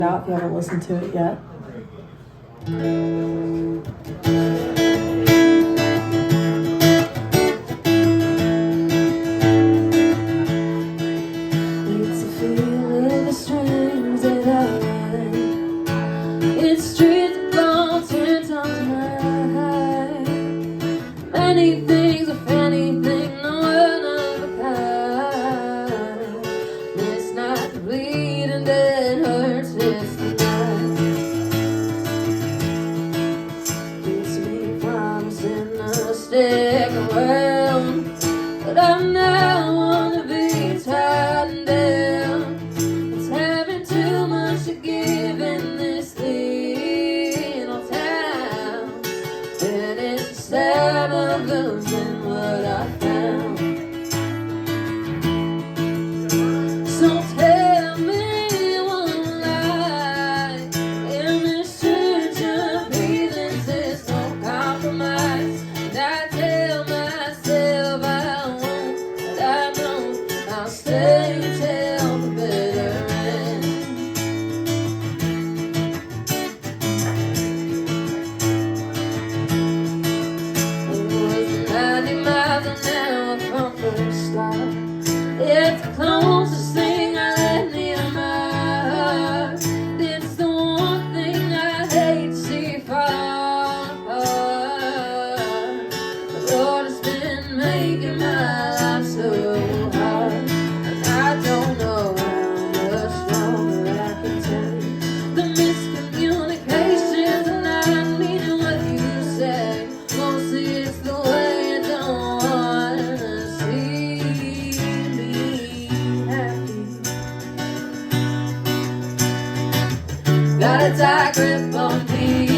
out if you haven't listened to it yet. It's a feeling of strings that I like. It's streets of gold turns on tonight. Many things, if anything, no one of a kind. It's not the bleeding that hurts, it's the night. It's me promising to stick around, but I now wanna be tied down. It's having too much to give in this little town, and it's the sad of losing what I found. So tell me one lie, in this church of heathens there's no compromise. And I tell myself I won't, but I know I'll stay till the bitter end. It was 90 miles an hour from first love. It's the closest thing I let near my heart. It's the one thing I hate to see fall apart. The Lord has been making my life so hard, and I don't know how much longer I can take the miscommunications, and I mean what you say. Mostly it's the way you don't wanna see me happy. Got a tight grip on me.